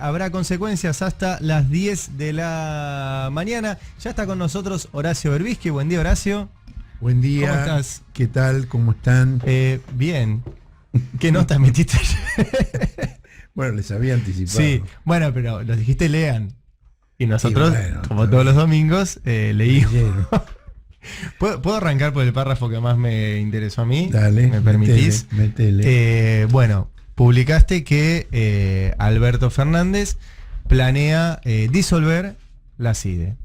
Habrá consecuencias hasta las 10 de la mañana. Ya está con nosotros Horacio Berbisky. Buen día, Horacio. Buen día. ¿Cómo estás? ¿Qué tal? ¿Cómo están? Bien. ¿Qué notas metiste ayer? Bueno, les había anticipado. Sí, bueno, pero los dijiste lean. Y nosotros, bueno, como todos los domingos, leímos. ¿Puedo arrancar por el párrafo que más me interesó a mí? Dale. ¿Me permitís? Métele. Bueno, publicaste que Alberto Fernández planea disolver la CIDE,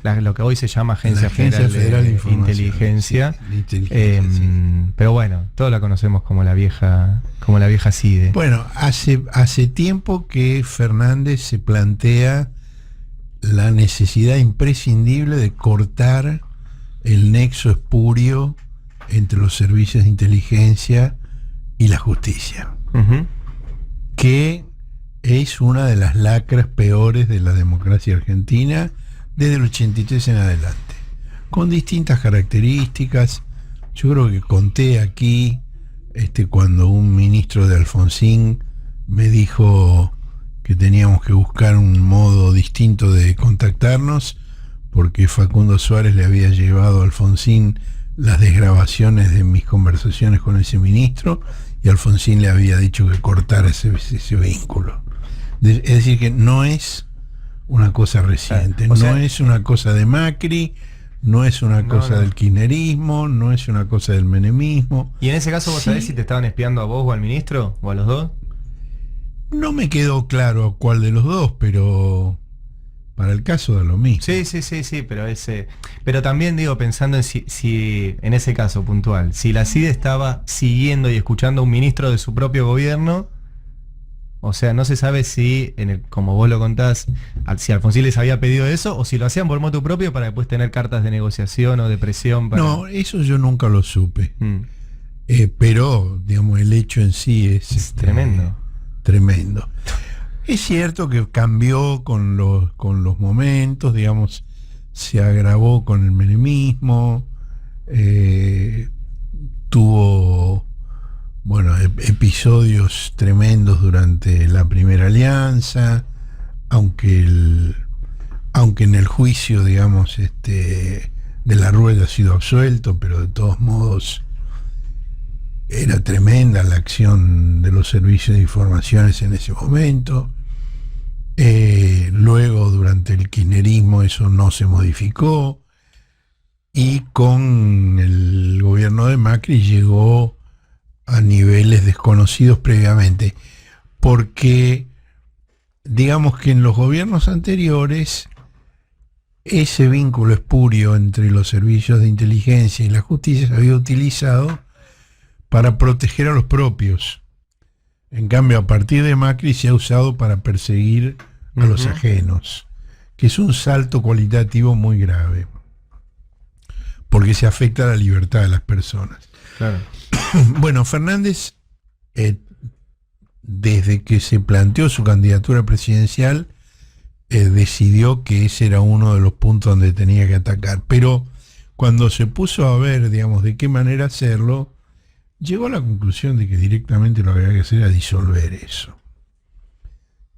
lo que hoy se llama Agencia Federal de Inteligencia. Sí. Pero bueno, todos la conocemos como la vieja CIDE. Bueno, hace tiempo que Fernández se plantea la necesidad imprescindible de cortar el nexo espurio entre los servicios de inteligencia y la justicia, que es una de las lacras peores de la democracia argentina desde el 83 en adelante, con distintas características. Yo creo que conté aquí cuando un ministro de Alfonsín me dijo que teníamos que buscar un modo distinto de contactarnos, porque Facundo Suárez le había llevado a Alfonsín las desgrabaciones de mis conversaciones con ese ministro, y Alfonsín le había dicho que cortara ese vínculo. Es decir, que no es una cosa reciente, no es una cosa de Macri, no es una cosa del kirchnerismo, no es una cosa del menemismo. ¿Y en ese caso vos sabés si te estaban espiando a vos o al ministro, o a los dos? No me quedó claro cuál de los dos, pero para el caso da lo mismo. Sí, pero también digo, pensando en si en ese caso puntual, si la CIDE estaba siguiendo y escuchando a un ministro de su propio gobierno, o sea, no se sabe si, como vos lo contás, si Alfonsín les había pedido eso, o si lo hacían por motu propio para después tener cartas de negociación o de presión para... No, eso yo nunca lo supe. Pero, digamos, el hecho en sí es tremendo. Tremendo. Es cierto que cambió con los momentos, digamos, se agravó con el menemismo, tuvo, bueno, episodios tremendos durante la primera alianza, aunque en el juicio, digamos, de la Rueda ha sido absuelto, pero de todos modos era tremenda la acción de los servicios de informaciones en ese momento. Luego, durante el kirchnerismo, eso no se modificó, y con el gobierno de Macri llegó a niveles desconocidos previamente, porque digamos que en los gobiernos anteriores ese vínculo espurio entre los servicios de inteligencia y la justicia se había utilizado para proteger a los propios. En cambio, a partir de Macri se ha usado para perseguir a los ajenos, que es un salto cualitativo muy grave, porque se afecta a la libertad de las personas. Claro. Bueno, Fernández, desde que se planteó su candidatura presidencial, decidió que ese era uno de los puntos donde tenía que atacar, pero cuando se puso a ver, digamos, de qué manera hacerlo, llegó a la conclusión de que directamente lo que había que hacer era disolver eso,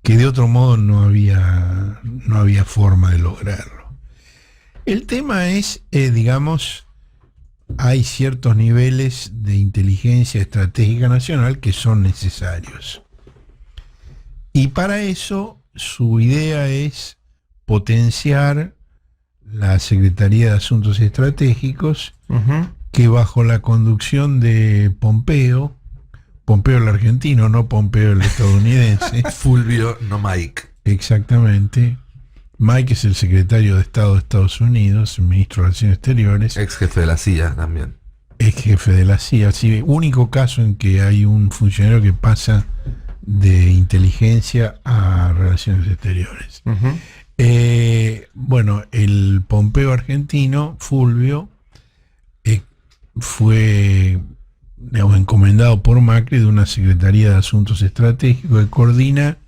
que de otro modo no había forma de lograrlo. El tema es, digamos, hay ciertos niveles de inteligencia estratégica nacional que son necesarios, y para eso su idea es potenciar la Secretaría de Asuntos Estratégicos, que bajo la conducción de Pompeo el argentino, no Pompeo el estadounidense. Fulvio, no Mike. Exactamente. Mike es el secretario de Estado de Estados Unidos, el ministro de Relaciones Exteriores. Ex jefe de la CIA también. Ex jefe de la CIA, sí, único caso en que hay un funcionario que pasa de inteligencia a Relaciones Exteriores. Bueno, el Pompeo argentino, Fulvio, fue, digamos, encomendado por Macri de una Secretaría de Asuntos Estratégicos que coordina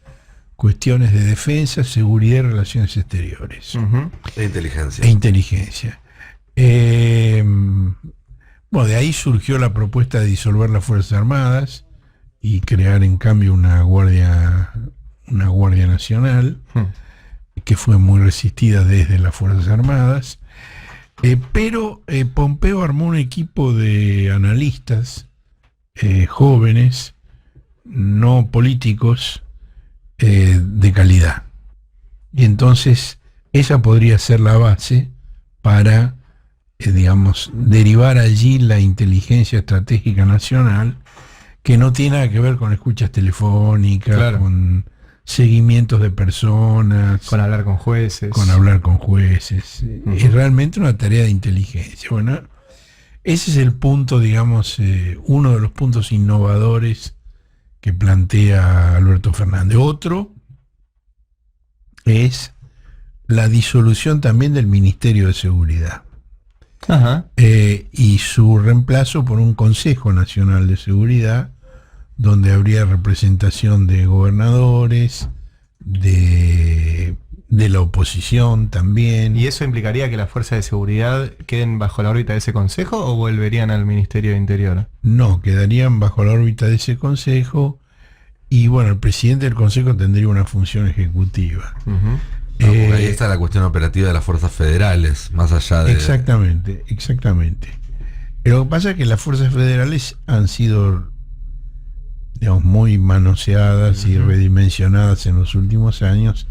cuestiones de defensa, seguridad y relaciones exteriores. E inteligencia. Bueno, de ahí surgió la propuesta de disolver las Fuerzas Armadas y crear en cambio una Guardia una Guardia Nacional, que fue muy resistida desde las Fuerzas Armadas, pero Pompeo armó un equipo de analistas jóvenes, no políticos, de calidad. Y entonces esa podría ser la base para, digamos, derivar allí la inteligencia estratégica nacional, que no tiene nada que ver con escuchas telefónicas, Claro. con seguimientos de personas, Con hablar con jueces. con hablar con jueces. Es realmente una tarea de inteligencia. Bueno, ese es el punto, digamos, uno de los puntos innovadores que plantea Alberto Fernández. Otro es la disolución también del Ministerio de Seguridad. Ajá. Y su reemplazo por un Consejo Nacional de Seguridad, donde habría representación de gobernadores, de la oposición también. ¿Y eso implicaría que las fuerzas de seguridad queden bajo la órbita de ese consejo o volverían al Ministerio de Interior? No, quedarían bajo la órbita de ese consejo, y bueno, el presidente del consejo tendría una función ejecutiva. Ujú. No, porque ahí está la cuestión operativa de las fuerzas federales, más allá de... Exactamente. Lo que pasa es que las fuerzas federales han sido, digamos, muy manoseadas y redimensionadas en los últimos años,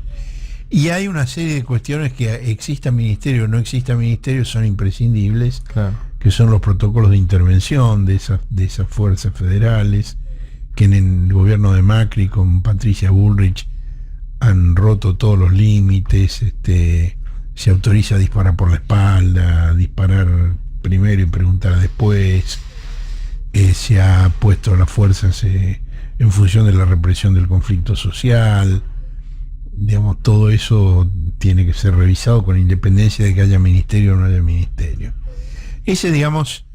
y hay una serie de cuestiones que exista ministerio o no exista ministerio son imprescindibles, Claro. que son los protocolos de intervención de esas fuerzas federales, que en el gobierno de Macri con Patricia Bullrich han roto todos los límites. Se autoriza a disparar por la espalda, disparar primero y preguntar después. Se ha puesto las fuerzas en función de la represión del conflicto social. Digamos, todo eso tiene que ser revisado con independencia de que haya ministerio o no haya ministerio. Ese, digamos,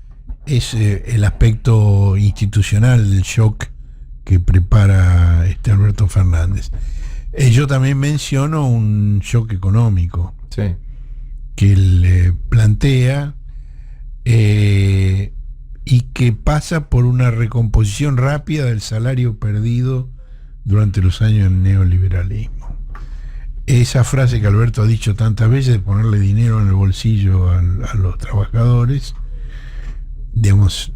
es el aspecto institucional del shock que prepara Alberto Fernández. Yo también menciono un shock económico Sí. que él plantea, y que pasa por una recomposición rápida del salario perdido durante los años del neoliberalismo. Esa frase que Alberto ha dicho tantas veces, de ponerle dinero en el bolsillo a los trabajadores, digamos,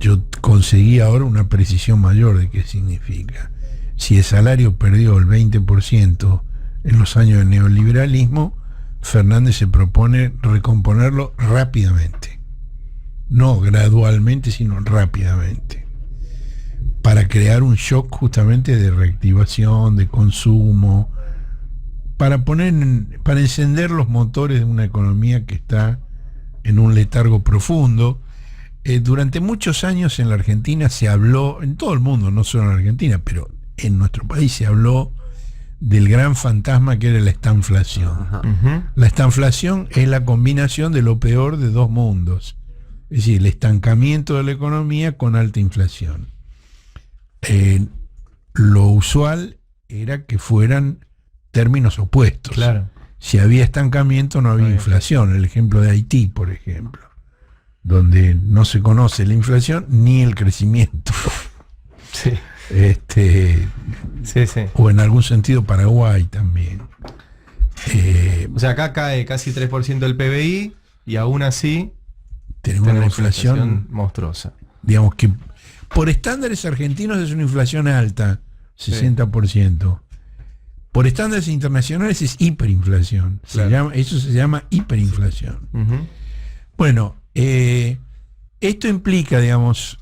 yo conseguí ahora una precisión mayor de qué significa. Si el salario perdió el 20% en los años del neoliberalismo, Fernández se propone recomponerlo rápidamente. No gradualmente, sino rápidamente. Para crear un shock justamente de reactivación, de consumo, para encender los motores de una economía que está en un letargo profundo. Durante muchos años en la Argentina se habló, en todo el mundo, no solo en la Argentina, pero en nuestro país se habló del gran fantasma que era la estanflación. Ajá. Ujú. La estanflación es la combinación de lo peor de dos mundos, es decir, el estancamiento de la economía con alta inflación. Lo usual era que fueran términos opuestos. Claro. Si había estancamiento, no había había inflación. El ejemplo de Haití, por ejemplo, donde no se conoce la inflación ni el crecimiento. Sí. Sí, sí. O en algún sentido Paraguay también. O sea, acá cae casi 3% del PBI y aún así Tenemos una tenemos una inflación, inflación monstruosa. digamos que por estándares argentinos es una inflación alta, 60%. Por estándares internacionales es hiperinflación. Claro. Eso se llama hiperinflación. Ujú. Bueno, esto implica, digamos,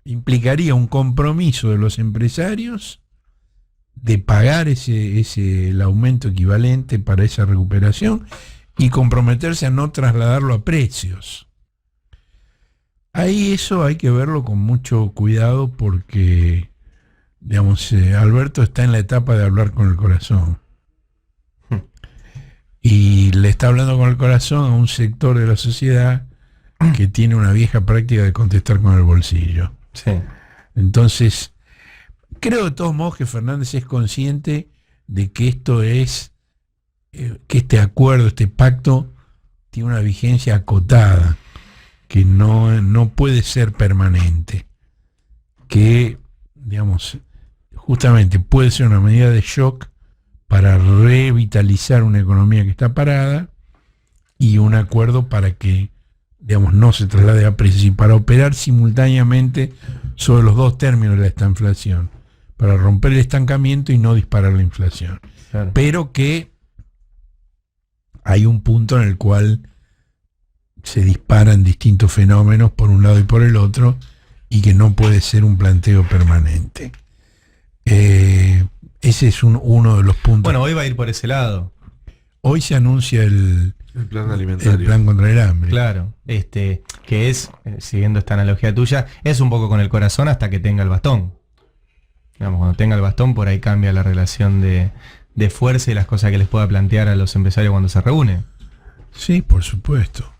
implicaría un compromiso de los empresarios de pagar el aumento equivalente para esa recuperación y comprometerse a no trasladarlo a precios. Ahí eso hay que verlo con mucho cuidado porque, digamos, Alberto está en la etapa de hablar con el corazón. Y le está hablando con el corazón a un sector de la sociedad que tiene una vieja práctica de contestar con el bolsillo. Sí. Entonces, creo de todos modos que Fernández es consciente de que esto es, que este acuerdo, este pacto, tiene una vigencia acotada, que no puede ser permanente, que, digamos, justamente puede ser una medida de shock para revitalizar una economía que está parada y un acuerdo para que, digamos, no se traslade a precios y para operar simultáneamente sobre los dos términos de esta inflación, para romper el estancamiento y no disparar la inflación. Claro. Pero que hay un punto en el cual se disparan distintos fenómenos por un lado y por el otro y que no puede ser un planteo permanente. Ese es uno de los puntos. Bueno, hoy va a ir por ese lado. Hoy se anuncia el plan alimentario. el plan contra el hambre. Claro, que es, siguiendo esta analogía tuya, es un poco con el corazón hasta que tenga el bastón. Digamos, cuando tenga el bastón, por ahí cambia la relación de fuerza y las cosas que les pueda plantear a los empresarios cuando se reúnen. Sí, por supuesto.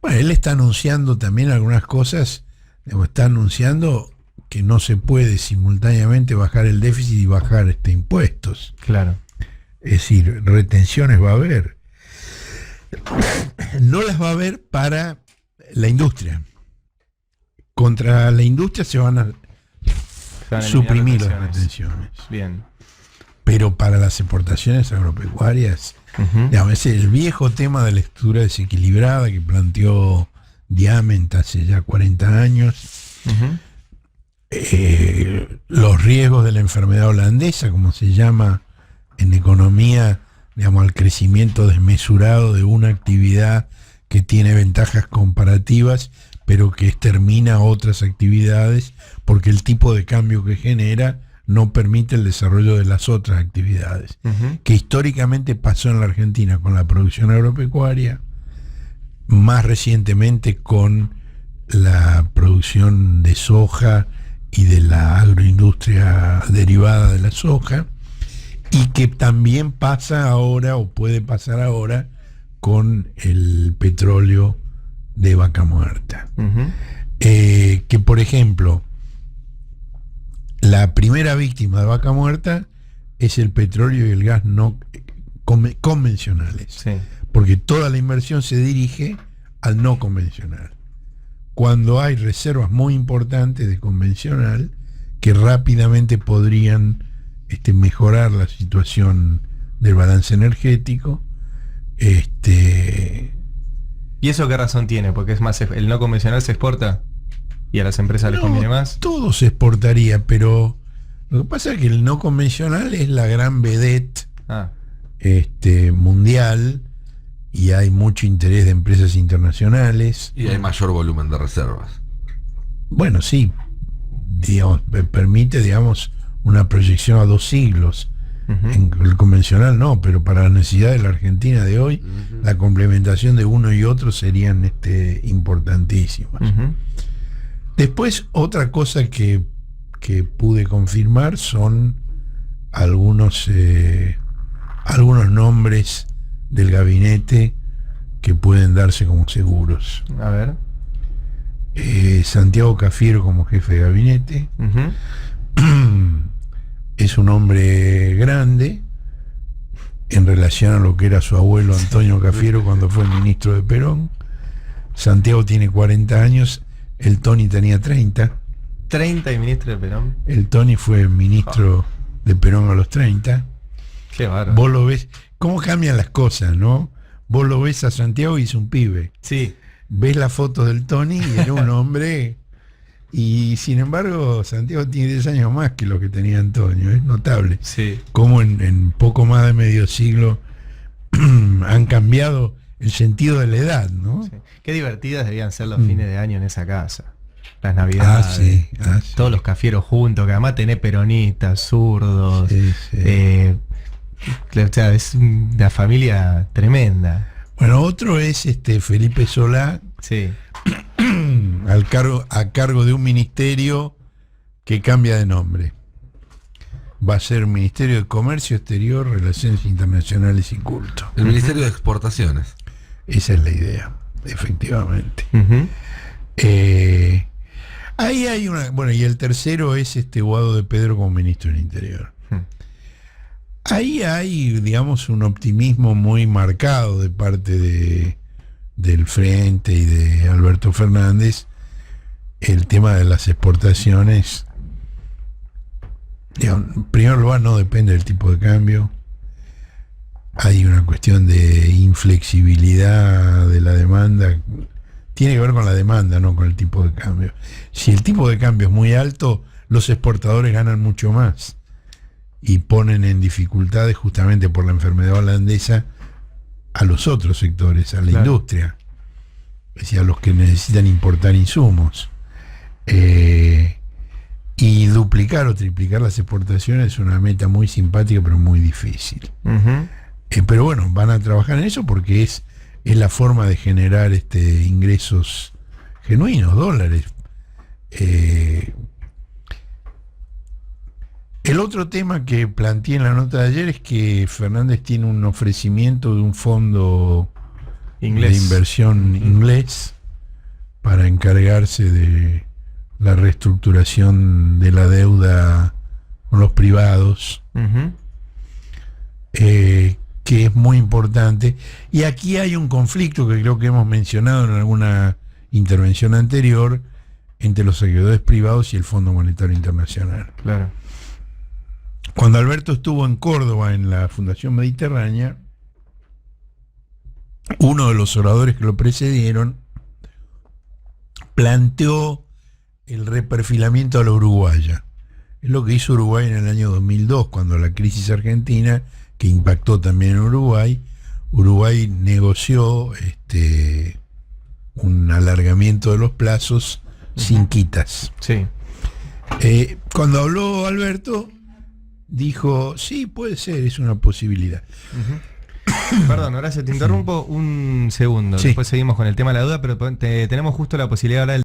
Bueno, él está anunciando también algunas cosas, digamos, está anunciando que no se puede simultáneamente bajar el déficit y bajar impuestos. Claro. Es decir, retenciones va a haber. No las va a haber para la industria. Contra la industria se van a suprimir las retenciones. Bien. Pero para las exportaciones agropecuarias, digamos, es el viejo tema de la estructura desequilibrada que planteó Diamant hace ya 40 años. Los riesgos de la enfermedad holandesa, como se llama en economía, digamos, al crecimiento desmesurado de una actividad que tiene ventajas comparativas, pero que extermina otras actividades, porque el tipo de cambio que genera no permite el desarrollo de las otras actividades, que históricamente pasó en la Argentina con la producción agropecuaria, más recientemente con la producción de soja y de la agroindustria derivada de la soja, y que también pasa ahora o puede pasar ahora con el petróleo de vaca muerta. Que por ejemplo, la primera víctima de vaca muerta es el petróleo y el gas no convencionales, Sí. porque toda la inversión se dirige al no convencional, cuando hay reservas muy importantes de convencional que rápidamente podrían mejorar la situación del balance energético. ¿Y eso qué razón tiene? Porque es más, el no convencional se exporta y a las empresas les conviene más. Todo se exportaría, pero lo que pasa es que el no convencional es la gran vedette mundial, y hay mucho interés de empresas internacionales. Y hay mayor volumen de reservas. Bueno, sí, digamos, permite, digamos, una proyección a 2 siglos. En el convencional no, pero para la necesidad de la Argentina de hoy, la complementación de uno y otro serían importantísimas. Después, otra cosa que pude confirmar son algunos nombres del gabinete que pueden darse como seguros. A ver. Santiago Cafiero como jefe de gabinete. Es un hombre grande en relación a lo que era su abuelo Antonio Cafiero cuando fue ministro de Perón. Santiago tiene 40 años, el Tony tenía 30. 30 y ministro de Perón. El Tony fue ministro de Perón a los 30. Qué bárbaro. Vos lo ves, cómo cambian las cosas, ¿no? Vos lo ves a Santiago y es un pibe. Sí. Ves las fotos del Tony y era un hombre. Y sin embargo, Santiago tiene 10 años más que lo que tenía Antonio. Es notable. Sí. Cómo en poco más de medio siglo han cambiado el sentido de la edad, ¿no? Sí. Qué divertidas debían ser los fines de año en esa casa. Las navidades. Sí. Todos los Cafieros juntos, que además tenés peronistas, zurdos. Sí. O sea, es una familia tremenda. Bueno, otro es Felipe Solá, Sí. a cargo de un ministerio que cambia de nombre. Va a ser Ministerio de Comercio Exterior, Relaciones Internacionales y Culto. El Ministerio de Exportaciones. Esa es la idea, efectivamente. Ahí hay una. Bueno, y el tercero es Guado de Pedro como ministro del Interior. Ahí hay, digamos, un optimismo muy marcado de parte del Frente y de Alberto Fernández. El tema de las exportaciones En primer lugar, no depende del tipo de cambio. Hay una cuestión de inflexibilidad de la demanda. Tiene que ver con la demanda, no con el tipo de cambio. Si el tipo de cambio es muy alto, los exportadores ganan mucho más y ponen en dificultades, justamente por la enfermedad holandesa, a los otros sectores, a la industria, es decir, a los que necesitan importar insumos. Y duplicar o triplicar las exportaciones es una meta muy simpática, pero muy difícil. Pero bueno, van a trabajar en eso porque es la forma de generar ingresos genuinos, dólares. El otro tema que planteé en la nota de ayer es que Fernández tiene un ofrecimiento de un fondo de inversión inglés para encargarse de la reestructuración de la deuda con los privados, que es muy importante. Y aquí hay un conflicto que creo que hemos mencionado en alguna intervención anterior entre los acreedores privados y el Fondo Monetario Internacional. Claro. Cuando Alberto estuvo en Córdoba en la Fundación Mediterránea, uno de los oradores que lo precedieron planteó el reperfilamiento a la uruguaya. Es lo que hizo Uruguay en el año 2002, cuando la crisis argentina, que impactó también en Uruguay, Uruguay negoció un alargamiento de los plazos sin quitas. Sí. Cuando habló Alberto, dijo, sí, puede ser, es una posibilidad. Perdón, Horacio, te interrumpo un segundo. Sí. Después seguimos con el tema de la duda, pero tenemos justo la posibilidad de hablar del